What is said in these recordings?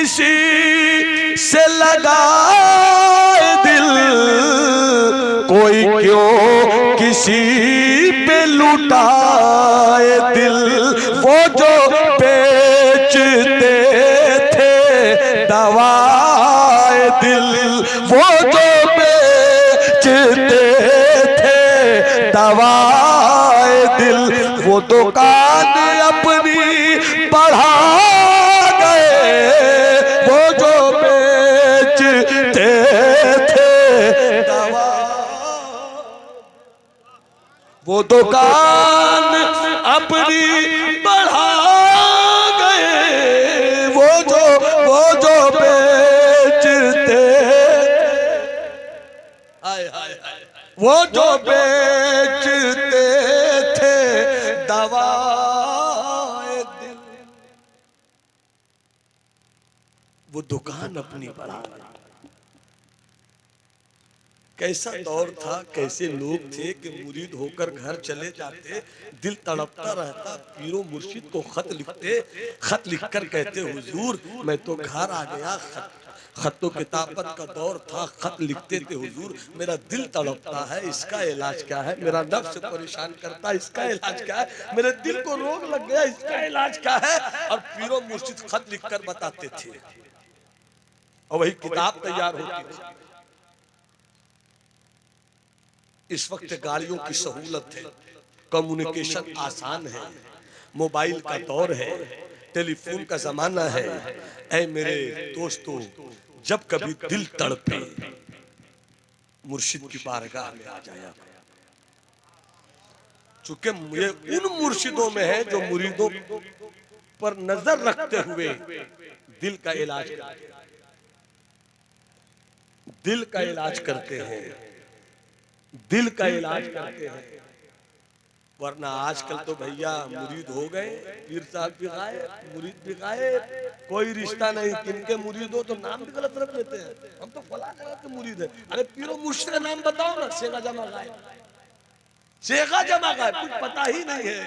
किसी से लगाए दिल, कोई क्यों किसी पे लुटाए दिल। वो जो बेचते थे दवाए दिल, वो जो बेचते थे दवाए दिल, वो दुकान अपनी बढ़ा गए। वो जो बेचते थे दवा, वो दुकान अपनी बढ़ा गए। वो जो बेचते, वो जो बेचते थे दवाए दिल, वो दुकान अपनी बढ़ा गई। कैसा दौर था, कैसे लोग थे कि मुरीद होकर घर चले जाते, दिल तड़पता रहता, पीरो मुर्शिद को खत लिखते, खत लिखकर कहते हुजूर मैं तो घर आ गया। खतो किताबत का दौर था, खत लिखते थे हुजूर मेरा दिल तड़पता है, इसका इलाज क्या है। मेरा नफ्स परेशान करता है, इसका इलाज क्या है। मेरे दिल को रोग लग गया, इसका इलाज क्या है। और पीरो मुर्शिद खत लिखकर बताते थे और वही किताब तैयार होती थी। इस वक्त गाड़ियों की सहूलत है, कम्युनिकेशन आसान है, मोबाइल का दौर है, टेलीफोन का जमाना है। ऐ मेरे दोस्तों, जब कभी दिल तड़पे मुर्शिद की बारगाह में आ जाया। चूंकि ये उन मुर्शिदों में है जो मुरीदों पर नजर रखते हुए दिल का इलाज करते हैं, दिल का इलाज करते हैं, दिल का इलाज करते हैं। वरना आजकल तो भैया मुरीद हो गए, पीर साहब भी गायब, मुरीद भी गायब, कोई रिश्ता नहीं। किनके मुरीद हो तो नाम भी गलत रख देते हैं, हम तो फला के मुरीद है। अरे पीरो मुर्शिद का नाम बताओ ना, शेगा जमा गायब, शेगा जमा गायब, कुछ पता ही नहीं है।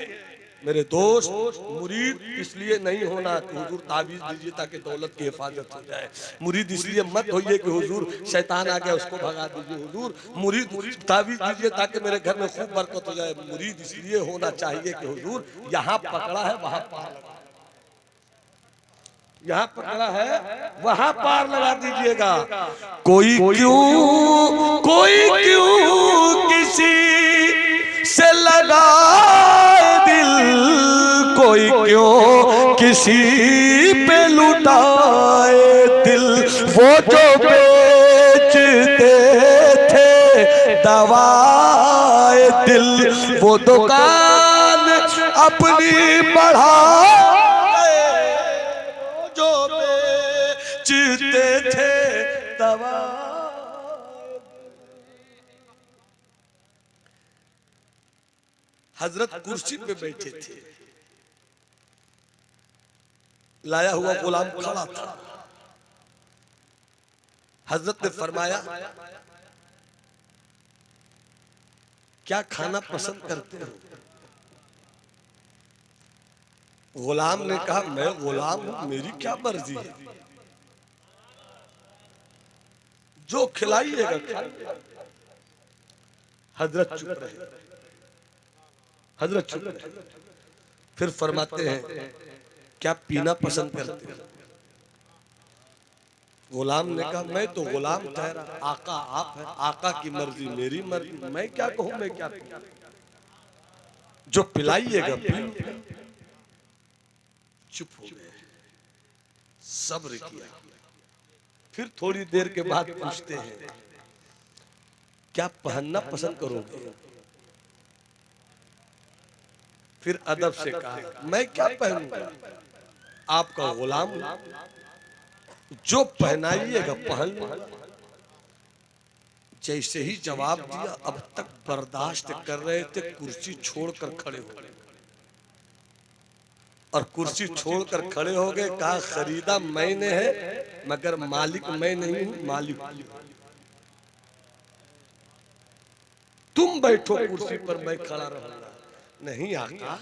मेरे दोस्त, मुरीद इसलिए नहीं होना कि हुजूर ताबीज दीजिए ताकि दौलत की हिफाजत हो जाए। मुरीद इसलिए मत होइए कि हुजूर शैतान आ गया उसको भगा दीजिए। हुजूर मुरीद ताबीज दीजिए ताकि मेरे घर में खूब बरकत हो जाए। मुरीद इसलिए होना चाहिए कि हुजूर यहाँ पकड़ा है वहां पार, यहाँ पकड़ा है वहां पार लगा दीजिएगा। कोई क्यों किसी से लगाए दिल, कोई क्यों किसी पे लुटाए दिल। वो जो बेचते थे दवाए दिल, वो दुकान अपनी बढ़ा गए। जो बेचते थे दवा, हजरत कुर्सी पे बैठे थे, लाया हुआ गुलाम खड़ा था। हजरत ने फरमाया क्या खाना पसंद करते हो। गुलाम ने कहा मैं गुलाम हूं, मेरी क्या मर्जी है, जो खिलाइएगा। हजरत चुप रहे, हजरत चुप रहे। फिर फरमाते हैं क्या पीना पसंद करते हो। गुलाम ने कहा मैं तो गुलाम ठहरा, आका आप है, आका की मर्जी मेरी मर्जी, मैं क्या कहूं, मैं क्या कहूं, जो पिलाइएगा पी। चुप हो गए, सब्र किया। फिर थोड़ी देर के बाद पूछते हैं क्या पहनना पसंद करोगे। फिर अदब से कहा मैं क्या पहनूंगा, आपका गुलाम, जो पहनाइएगा पहन लो। जैसे ही जवाब दिया, अब तक बर्दाश्त कर रहे थे, कुर्सी छोड़कर खड़े हो गए। और कुर्सी छोड़कर खड़े हो गए, कहा खरीदा मैंने है मगर मालिक मैं नहीं हूं, मालिक तुम बैठो कुर्सी पर, मैं खड़ा रहूंगा। नहीं आका,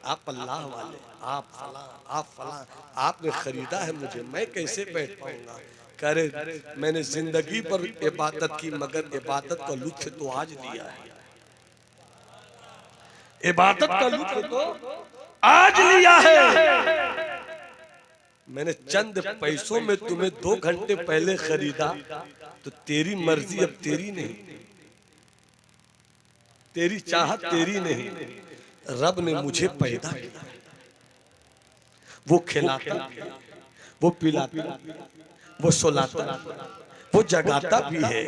आप अल्लाह वाले, आप फला, आप फला, आपने खरीदा है मुझे, मैं कैसे बैठ पाऊंगा। करे मैंने जिंदगी पर इबादत की, मगर इबादत का लुत्फ तो आज लिया है, इबादत का लुत्फ तो आज लिया है। मैंने चंद पैसों में तुम्हें 2 घंटे पहले खरीदा, तो तेरी मर्जी अब तेरी नहीं, तेरी चाहत तेरी नहीं। रब ने मुझे पैदा किया, वो खिलाता, वो पिलाता, वो सुलाता, वो जगाता भी है,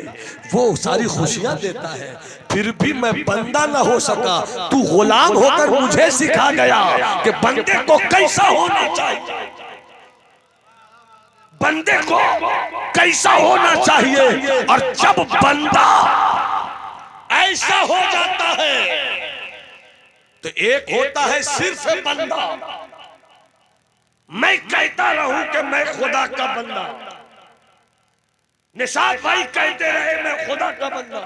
वो सारी खुशियां देता है, फिर भी मैं बंदा ना हो सका। तू गुलाम होकर मुझे सिखा गया कि बंदे को कैसा होना चाहिए, बंदे को कैसा होना चाहिए। और जब बंदा ऐसा हो जाता है तो एक होता है सिर्फ बंदा। मैं कहता रहूं कि मैं खुदा का बंदा, निशात भाई कहते रहे मैं खुदा का बंदा,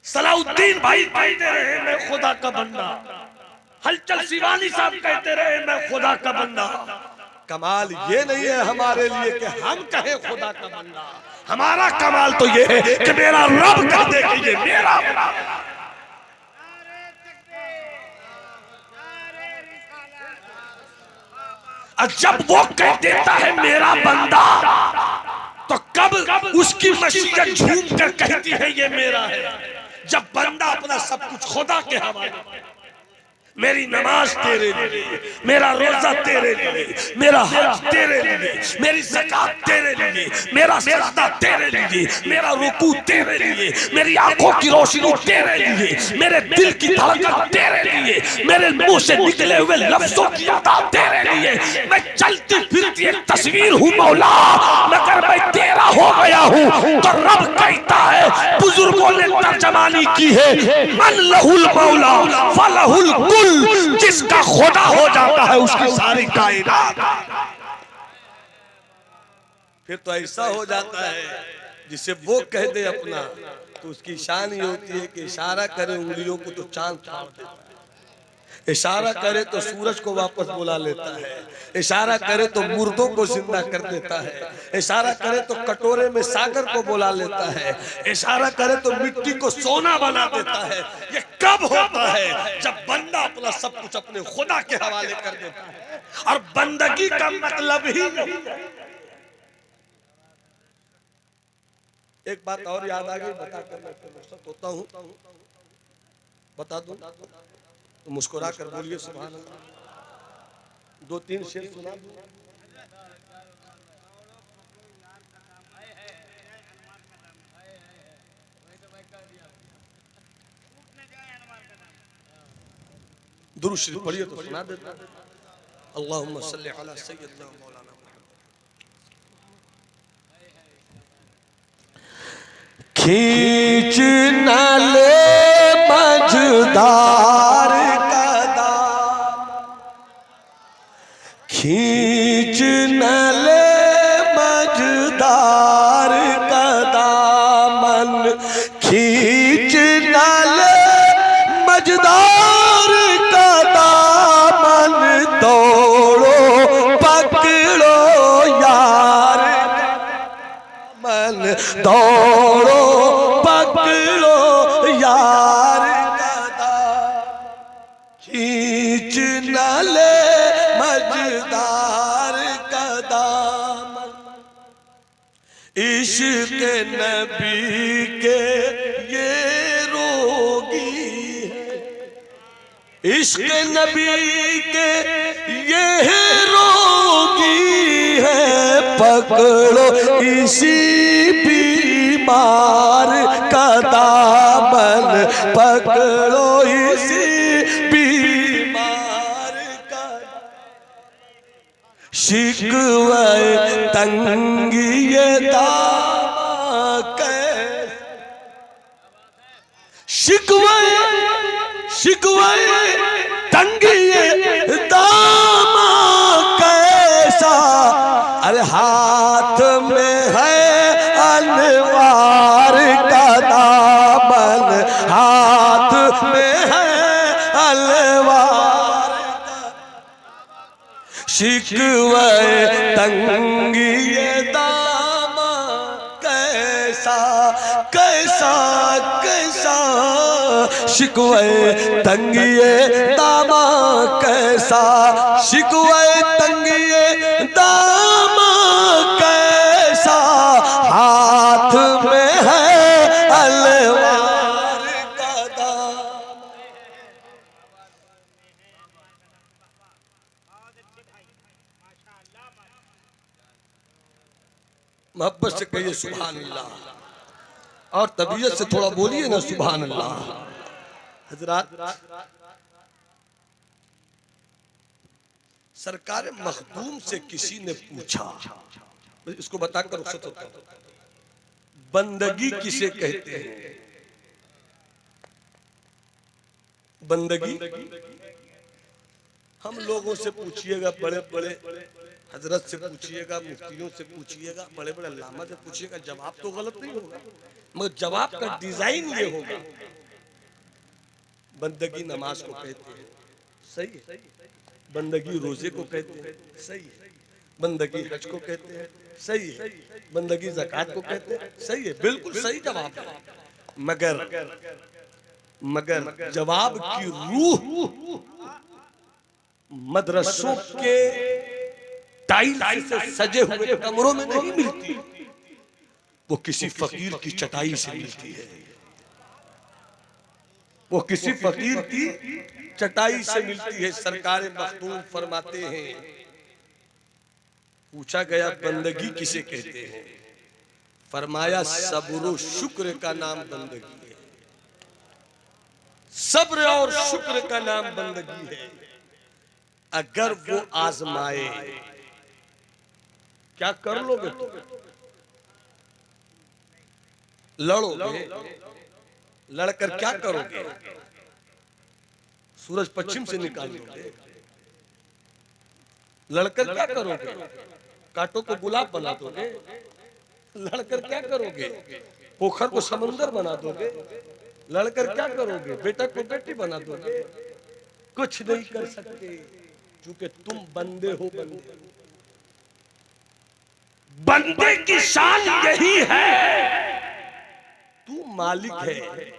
सलाउद्दीन भाई कहते रहे मैं खुदा का बंदा, हलचल शिवानी साहब कहते रहे मैं खुदा का बंदा। कमाल ये नहीं है हमारे लिए कि हम कहें खुदा का बंदा, हमारा कमाल तो ये है कि मेरा रब कह दे कि ये मेरा बंदा। और जब वो कह देता है मेरा बंदा, तो कब उसकी मशीयत झूम कर कहती है ये मेरा है। जब बंदा अपना सब कुछ खुदा के हवाले, मेरी नमाज तेरे लिए, मेरा रोजा तेरे लिए, मेरा हज तेरे लिए, मेरी ज़कात तेरे लिए, मेरा सजदा तेरे लिए, मेरा रुकू तेरे लिए, मेरी आंखों की रोशनी तेरे लिए, मेरे दिल की धड़कन तेरे लिए, मेरे मुंह से निकले हुए लफ्जों की अदा तेरे लिए। मैं चलती फिरती एक तस्वीर हूँ मौला, मगर मैं तेरा हो गया हूँ। तो रब कहता है, बुजुर्गों ने तर्जमानी की है, मन लहुल मौला फलहुल कुल, जिसका खुदा हो जाता है उसकी सारी कायनात। फिर तो ऐसा हो जाता है जिसे वो कह दे अपना, तो उसकी शान ये होती है कि इशारा करे उंगलियों को तो चांद फाड़ देता है, इशारा करे तो सूरज को वापस बुला लेता है, इशारा करे तो मुर्दों को जिंदा कर देता है, इशारा करे तो कटोरे में सागर को बुला लेता है, इशारा करे तो मिट्टी को सोना बना देता है। ये कब होता है? जब बंदा अपना सब कुछ अपने खुदा के हवाले कर देता है। और बंदगी का मतलब ही एक बात और याद आ गई, बताकर मैं रुखसत होता हूँ, बता दूं तो मुस्कुरा कर बोलिए सुभान अल्लाह। 2-3 शेर सुना दूं। दुरूद शरीफ पढ़िए तो सुना देता। अल्लाहुम्मा सल्ली अला सय्यदना मौलाना खींच न ले मझदार खींच न ले मझदार का दामन, खींच न ले मझदार का दामन, दौड़ो पकड़ो यार मन, दौड़ो पकड़ो यार का दामन, खींच न ले मझदार का दामन। इश्क नबी के ये रोगी है, इश्क नबी के ये रोगी है, पकड़ो इसी बीमार का दामन, पकड़ो इसी शिकवे तंगिए दामा के, शिकवे तंगिए दामा कैसा, अरे हाथ में है अनवार का दामन, हाथ में है शिकवे तंगी दामा कैसा कैसा कैसा, शिकवे तंगी दामा कैसा, शिकवे तंगी दामा कैसा, हाथ में है अलवार का दाम। मोहब्बत से कहिए सुभान अल्लाह, और तबीयत से थोड़ा बोलिए ना सुभान अल्लाह। हजरात, सरकार मखदूम से किसी ने पूछा, इसको बताकर रुखसत होता हूं, बंदगी किसे कहते हैं? बंदगी हम लोगों से पूछिएगा, बड़े बड़े हजरत से पूछिएगा, मुफ्तियों से पूछिएगा, बड़े बड़े अल्लामा से पूछिएगा, जवाब तो गलत नहीं होगा, मगर जवाब का डिजाइन ये होगा। बंदगी नमाज को कहते हैं, सही है। बंदगी रोजे को कहते हैं, सही है। बंदगी हज को कहते हैं, सही है। बंदगी ज़कात को कहते हैं, सही है, बिल्कुल सही जवाब है। मगर जवाब की रूह मदरसों के टाइल से सजे हुए कमरों में नहीं मिलती, वो किसी फकीर की चटाई से मिलती है। वो किसी फकीर की चटाई से मिलती है। सरकार मखदूम फरमाते हैं, पूछा गया बंदगी किसे कहते हैं? फरमाया सब्र शुक्र का नाम बंदगी है। सब्र और शुक्र का नाम बंदगी है। अगर वो आजमाए, क्या कर लोगे तुम? लड़ोगे, लड़कर क्या करोगे? सूरज पश्चिम से निकाल दोगे। लड़कर क्या करोगे? कांटों को गुलाब बना दोगे। लड़कर क्या करोगे? पोखर को समंदर बना दोगे। लड़कर क्या करोगे? बेटा को बेटी बना दोगे। कुछ नहीं कर सकते, क्योंकि तुम बंदे हो। बंदे की शान यही है, तू मालिक है।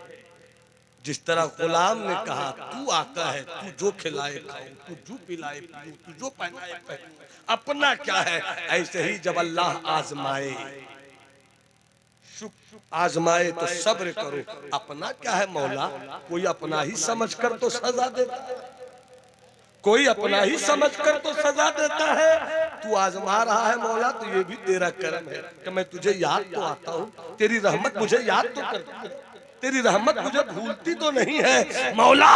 जिस तरह गुलाम ने कहा तू आका है, तू जो खिलाए खाऊं, तू जो पिलाए पीऊं, तू जो पहनाए पहनूं, अपना क्या है? ऐसे ही जब अल्लाह आजमाए, आजमाए तो सब्र करो। अपना क्या है मौला? कोई अपना ही समझकर तो सजा देता है, कोई अपना ही समझकर तो सजा देता है। तू आजमा रहा है मौला, तो ये भी तेरा करम है कि मैं तुझे याद तो आता हूँ, तेरी रहमत मुझे याद तो करती है, तेरी रहमत मुझे भूलती तो नहीं है। मौला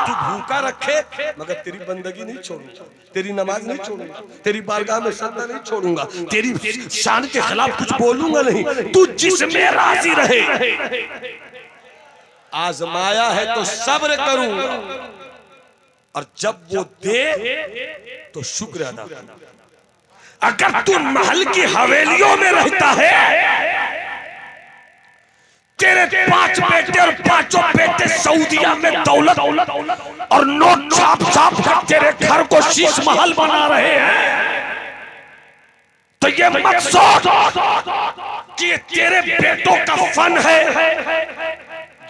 तू भूखा रखे, मगर तेरी बंदगी नहीं छोड़ूंगा, तेरी नमाज नहीं छोड़ूंगा, तेरी बारगाह में सजदा नहीं छोड़ूंगा, तेरी शान के खिलाफ कुछ बोलूंगा नहीं। तू जिसमें राजी रहे। आजमाया है तो सब्र करूंगा, और जब वो दे तो शुक्र अदा करूंगा। अगर तू महल की हवेलियों में रहता है, तेरे 5 बेटे और 5 बेटे सऊदिया में दौलत और नोट छाप छाप कर तेरे घर को शीश महल बना रहे हैं, तो ये मत सोच कि तेरे बेटों का फन है।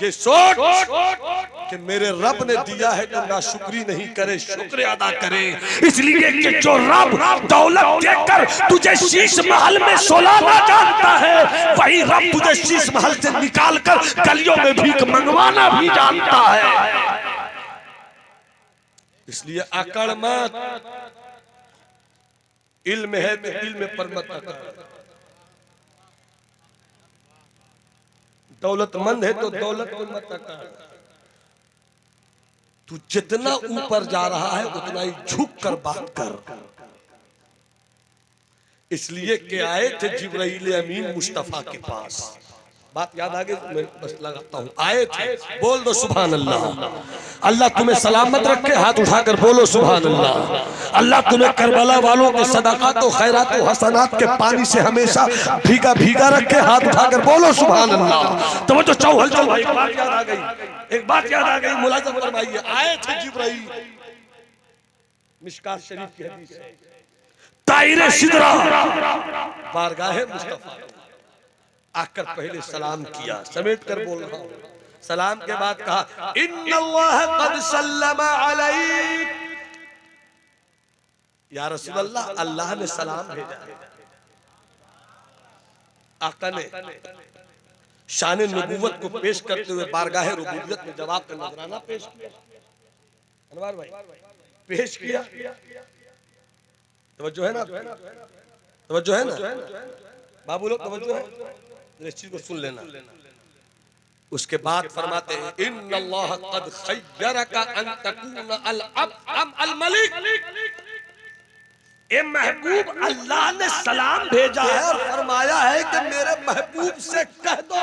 ये सोच कि मेरे रब ने दिया है तो नाशुक्री नहीं करे, शुक्र अदा करे। इसलिए कि जो रब दौलत देकर तुझे शीश महल में सोलाना जानता है, वही रब तुझे शीश महल से निकालकर गलियों में भीख मंगवाना भी जानता है। इसलिए अकड़ मत, इल्म है तो इल्म पर मत अकड़। दौलतमंद है तो दौलत को मत अकड़। तू जितना ऊपर जा रहा है उतना ही झुक कर बात कर। इसलिए कि आए थे जिब्राइल अमीन मुस्तफा के पास। बात याद आ गई? मैं बस लगाता हूँ। आए थे, बोल दो सुभान अल्लाह। अल्लाह तुम्हें सलामत रखे, हाथ उठाकर बोलो सुभान अल्लाह। अल्लाह तुम्हें करबला वालों के सदाकत और खैरात और हसनात के पानी से हमेशा भीगा भीगा रखे, हाथ उठाकर बोलो सुभान अल्लाह। तो वो जो चौहल चल भाई, एक बात याद आ गई, एक बात याद आ गई, मुलाज़म फरमाइए। आए थे जिब्राइल, मिशकात शरीफ की हदीस है, दायरे सिदरा बारगाहे मुस्तफा आकर पहले सलाम किया, समेट कर बोल रहा हूं। सलाम के बाद कहा इन्नल्लाह क़द सल्लम अलैक, या रसूल अल्लाह, अल्लाह ने सलाम भेजा। आका ने शान नबूवत को पेश करते हुए बारगाह रुबूबियत में जवाब का नजराना पेश किया। अनवार भाई पेश किया। तवज्जो है ना, तवज्जो है ना बाबू लोग, तवज्जो है, इस चीज को सुन लेना। उसके बाद फरमाते हैं इन्नल्लाह क़द खय्यरका अन तकूना अल-अब अल-मलिक, ए महबूब, अल्लाह ने सलाम भेजा है और फरमाया है कि मेरे महबूब से कह दो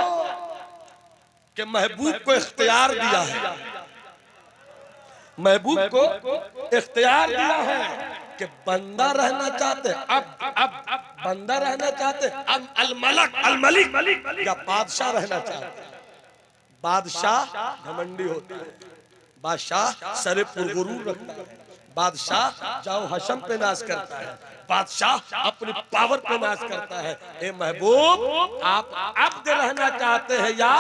कि महबूब को इख्तियार दिया है, महबूब को इख्तियार दिया है कि बंदा रहना चाहते, अब बंदा रहना चाहते, अब अल-मलिक या बादशाह रहना चाहते। बादशाह घमंडी होता है, बादशाह सरे पुरगुरूर रखता है, बादशाह जाओ हशम पे नाज करता है, बादशाह अपनी पावर पे नाज करता है। ए महबूब, आप अब्द रहना चाहते हैं या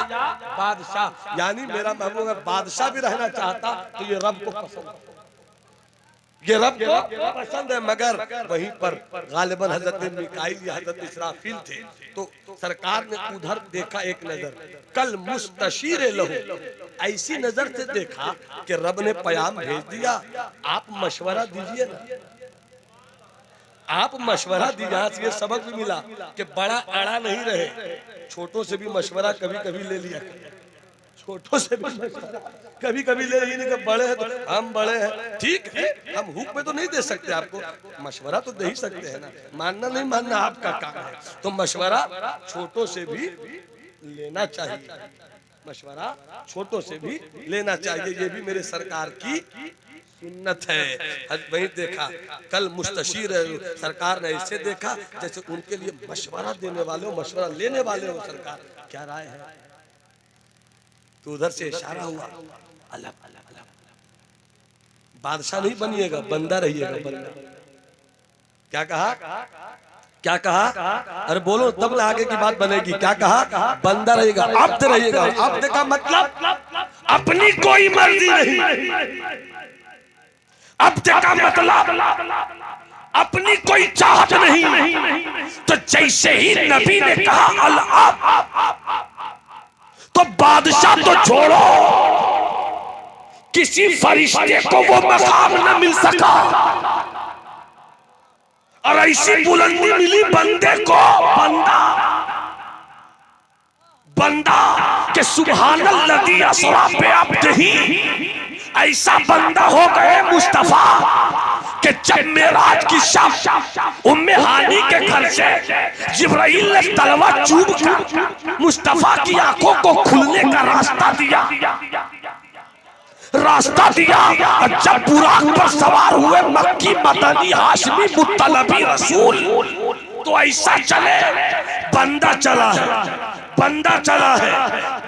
बादशाह? यानी मेरा महबूब बादशाह भी रहना चाहता तो ये रब को पसंद है, ये रब को पसंद है। मगर वहीं पर गालिबन हजरत मिकाईल या हजरत इसराफील थे, तो सरकार ने उधर देखा एक नजर, कल मुस्तशीर लहू, ऐसी नजर से देखा कि रब ने पयाम भेज दिया, आप मशवरा दीजिए ना, आप मशवरा दी। यहाँ से ये सबक भी मिला कि बड़ा अड़ा नहीं रहे, छोटों से भी मशवरा कभी कभी ले लिया, छोटों से भी मशवरा कभी कभी ले लिया। नहीं कि बड़े हैं तो हम बड़े हैं, ठीक है, हम हुक्म में तो नहीं दे सकते आपको, मशवरा तो दे ही सकते हैं ना, मानना नहीं मानना आपका काम है। तो मशवरा छोटों से भी लेना चाहिए, मशवरा छोटों से भी लेना चाहिए, ये भी मेरे सरकार की सुन्नत है। वही देखा कल मुस्तशीर सरकार ने ऐसे देखा जैसे उनके लिए मशवरा देने वाले हो, मशवरा लेने वाले हो, सरकार क्या राय है? तो उधर से इशारा हुआ, अलग बादशाह नहीं बनिएगा, बंदा रहिएगा, बंदा। क्या कहा, क्या कहा? अरे बोलो तब ना आगे की बात बनेगी। क्या कहा? बंदा रहेगा, अब्द रहिएगा। अब्द का मतलब अपनी कोई मर्जी नहीं, अब्द का मतलब अपनी कोई चाहत नहीं। तो जैसे ही नबी ने कहा अल-अब, तो बादशाह तो छोड़ो, किसी फरिश्ते को वो मकाम न मिल सका, और ऐसी बुलंदी मिली बंदे को, बंदा के सुब्हानल्लज़ी असरा पे अब्दिही, ऐसा बंदा हो गए मुस्तफा कि जब मेराज की शब उम्मे हानी के घर से जिब्राइल ने तलवा चूम कर मुस्तफा की आंखों को खुलने का रास्ता दिया, और जब बुराक पर सवार हुए मक्की मदनी हाशमी मुत्तलबी रसूल, तो ऐसा चले, बंदा चला है, बंदा चला है,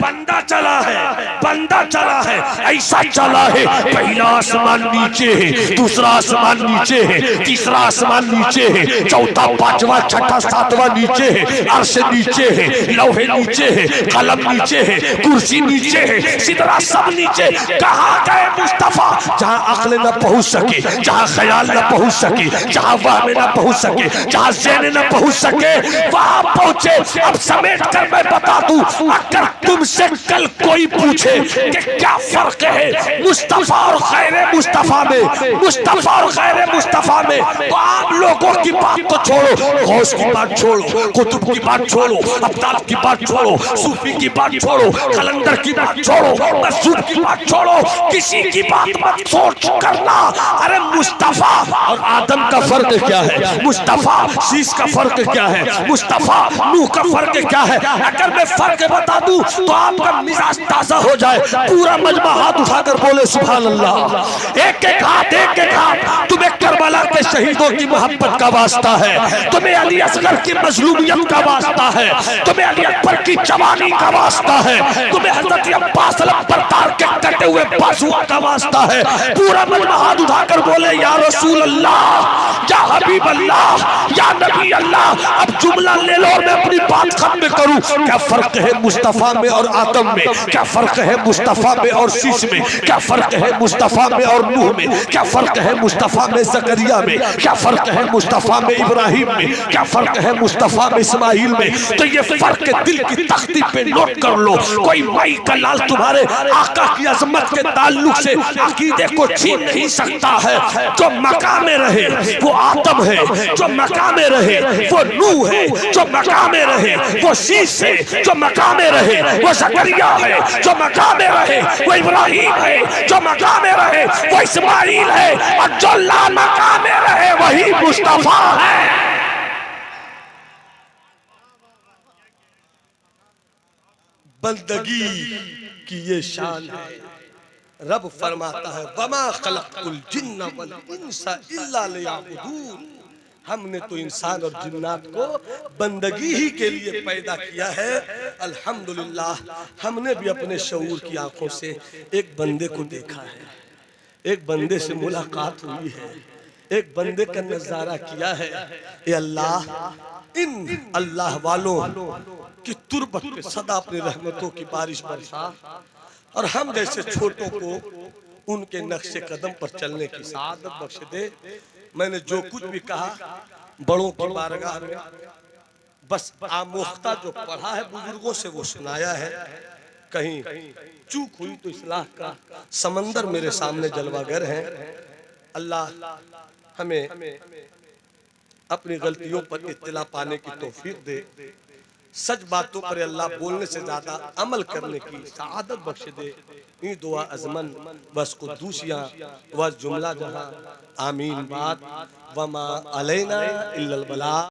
बंदा चला है, बंदा चला है, ऐसा चला है। पहला आसमान नीचे है, दूसरा आसमान नीचे है, तीसरा आसमान नीचे है, चौथा पांचवा छठा सातवां नीचे है, अर्श नीचे है, लौहे नीचे है, कलम नीचे है, कुर्सी नीचे है, सिदरा सब नीचे। कहाँ गए मुस्तफा? जहाँ अक्ल न पहुंच सके, जहाँ ख्याल न पहुंच सके, जहाँ वहम न पहुंच सके, जहाँ ज़हन न पहुंच सके, वहां पहुंचे। अब समेट कर मैं बता दूं, अगर तुमसे कल कोई पूछे कि क्या फर्क है मुस्तफा और गैर मुस्तफा में, मुस्तफा और गैर मुस्तफा में, तो आप लोगों की बात तो छोड़ो, गौस की बात छोड़ो, कुतुब की बात छोड़ो, अब्दाल की बात छोड़ो, सूफी की बात छोड़ो, कलंदर की बात छोड़ो, मसूद की बात छोड़ो, किसी की बात मत सोच करना। अरे मुस्तफा और आदम का फर्क क्या है, मुस्तफा शीश का फर्क क्या है, मुस्तफा नूह का फर्क क्या है? अगर मैं फर्क बता दूं तो आपका मिजाज ताजा हो जाए। पूरा मजमा हाथ उठाकर बोले सुभान अल्लाह। एक एक हाथ। तुम्हें करबला के शहीदों की मोहब्बत का वास्ता है, तुम्हें अली असगर की मजलूमियत का वास्ता है, तुम्हें अली अकबर की जवानी का वास्ता है, तुम्हें हजरत अब्बास अलंबरदार के कटे हुए बाजुओं का वास्ता है। पूरा मजमा हाथ उठाकर बोले या रसूल अल्लाह, या हबीब अल्लाह, या नबी अल्लाह। अब जुमला ले लो और मैं अपनी बात खत्म करूं। क्या फर्क है मुस्तफा में और आदम में? क्या फर्क है मुस्तफा में और शीश में? क्या फर्क है मुस्तफा में और नूह में? क्या फर्क है मुस्तफा में ज़करिया में? क्या फर्क है मुस्तफा में इब्राहिम में? क्या फर्क है मुस्तफा में इस्माइल में? तो ये फर्क दिल की तख्ती पे नोट कर लो। कोई माई का लाल तुम्हारे आका की अजमत के ताल्लुक से अकीदे को छीन नहीं सकता है। जो मकाम में रहे वो आदम है, जो मकाम में रहे वो नूह है, जो मकाम में रहे वो शीश है, जो मकाम में रहे वो ज़करिया है, जो मकाम में रहे वो इब्राहिम है, जो मकाम में रहे वो इस्माइल है, और जो ला मकाम में रहे वही मुस्तफा है। बंदगी की ये शान है। रब फरमाता है वमा खलक़तुल जिन्न वल इंसा इल्ला लियअबुदून। हमने तो इंसान और जिन्नात को बंदगी ही के लिए पैदा किया है। अल्हम्दुलिल्लाह हमने भी अपने शऊर की आंखों से एक बंदे को देखा है, एक बंदे से मुलाकात हुई है, एक बंदे का नजारा किया है। ए अल्लाह इन अल्लाह वालों की तुरबत पे सदा अपनी रहमतों की बारिश बरसा और हम जैसे छोटों को उनके नक्शे कदम पर चलने की सआदत बख्श दे। मैंने जो कुछ भी कहा बड़ों की बारगाह में बस आमोख्ता जो पढ़ा है बुजुर्गों से वो सुनाया है। कहीं चूक हुई तो इस्लाह का समंदर मेरे सामने जलवागर है। अल्लाह हमें अपनी गलतियों पर इत्तला पाने की तौफीक दे। सच बातों पर अल्लाह बोलने से ज्यादा अमल करने की सआदत बख्श दे। ई दुआ अज़मन बस कुद्दूसियां बस जुमला जहां आमीन बात वमा अलैना इल्लल बला।